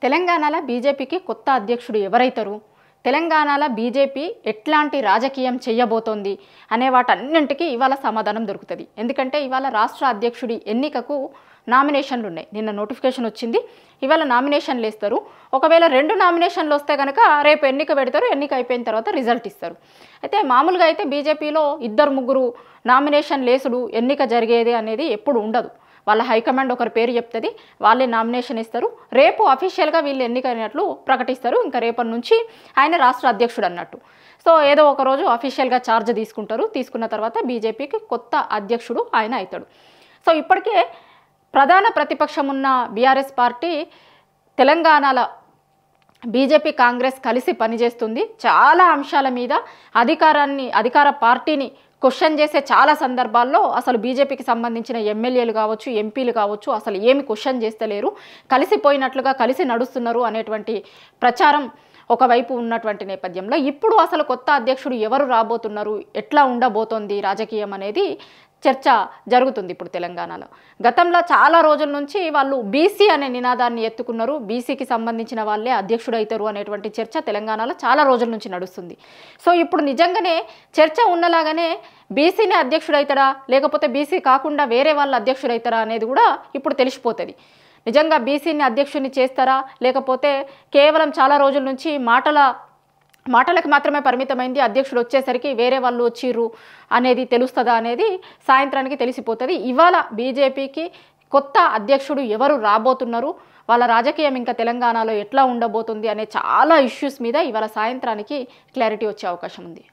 తెలంగాణలో బీజేపీకి కొత్త అధ్యక్షుడు ఎవరైతారు, తెలంగాణలో బీజేపీ ఎట్లాంటి రాజకీయం చేయబోతోంది అనే వాటన్నింటికి ఇవాళ సమాధానం దొరుకుతుంది. ఎందుకంటే ఇవాళ రాష్ట్ర అధ్యక్షుడి ఎన్నికకు నామినేషన్లు ఉన్నాయి. నిన్న నోటిఫికేషన్ వచ్చింది, ఇవాళ నామినేషన్లు వేస్తారు. ఒకవేళ 2 నామినేషన్లు వస్తే కనుక రేపు ఎన్నిక పెడతారు, ఎన్నిక అయిపోయిన తర్వాత రిజల్ట్ ఇస్తారు. అయితే మామూలుగా అయితే బీజేపీలో 2-3 నామినేషన్ లేసుడు ఎన్నిక జరిగేది అనేది ఎప్పుడు ఉండదు. వాళ్ళ హైకమాండ్ ఒకరి పేరు చెప్తుంది, వాళ్ళే నామినేషన్ ఇస్తారు, రేపు అఫీషియల్గా వీళ్ళు ఎన్నికైనట్లు ప్రకటిస్తారు. ఇంకా రేపటి నుంచి ఆయన రాష్ట్ర అధ్యక్షుడు అన్నట్టు. సో ఏదో ఒకరోజు అఫీషియల్గా ఛార్జ్ తీసుకుంటారు, తీసుకున్న తర్వాత బీజేపీకి కొత్త అధ్యక్షుడు ఆయన అవుతాడు. సో ఇప్పటికే ప్రధాన ప్రతిపక్షం ఉన్న బీఆర్ఎస్ పార్టీ తెలంగాణలో బీజేపీ కాంగ్రెస్ కలిసి పనిచేస్తుంది. చాలా అంశాల మీద అధికార పార్టీని క్వశ్చన్ చేసే చాలా సందర్భాల్లో అసలు బీజేపీకి సంబంధించిన ఎమ్మెల్యేలు కావచ్చు, ఎంపీలు కావచ్చు, అసలు ఏమి క్వశ్చన్ చేస్తలేరు, కలిసిపోయినట్లుగా కలిసి నడుస్తున్నారు అనేటువంటి ప్రచారం ఒకవైపు ఉన్నటువంటి నేపథ్యంలో ఇప్పుడు అసలు కొత్త అధ్యక్షుడు ఎవరు రాబోతున్నారు, ఎట్లా ఉండబోతోంది రాజకీయం అనేది చర్చ జరుగుతుంది ఇప్పుడు తెలంగాణలో. గతంలో చాలా రోజుల నుంచి వాళ్ళు బీసీ అనే నినాదాన్ని ఎత్తుకున్నారు, బీసీకి సంబంధించిన వాళ్ళే అధ్యక్షుడు అవుతారు అనేటువంటి చర్చ తెలంగాణలో చాలా రోజుల నుంచి నడుస్తుంది. సో ఇప్పుడు నిజంగానే చర్చ ఉన్నలాగానే బీసీనే అధ్యక్షుడు అవుతాడా, లేకపోతే బీసీ కాకుండా వేరే వాళ్ళ అధ్యక్షుడు అవుతారా అనేది కూడా ఇప్పుడు తెలిసిపోతుంది. నిజంగా బీసీని అధ్యక్షుడిని చేస్తారా, లేకపోతే కేవలం చాలా రోజుల నుంచి మాటలకు మాత్రమే పరిమితమైంది, అధ్యక్షుడు వచ్చేసరికి వేరే వాళ్ళు వచ్చిర్రు అనేది తెలుస్తుందా అనేది సాయంత్రానికి తెలిసిపోతుంది. ఇవాళ బీజేపీకి కొత్త అధ్యక్షుడు ఎవరు రాబోతున్నారు, వాళ్ళ రాజకీయం ఇంకా తెలంగాణలో ఎట్లా ఉండబోతుంది అనే చాలా ఇష్యూస్ మీద ఇవాళ సాయంత్రానికి క్లారిటీ వచ్చే అవకాశం ఉంది.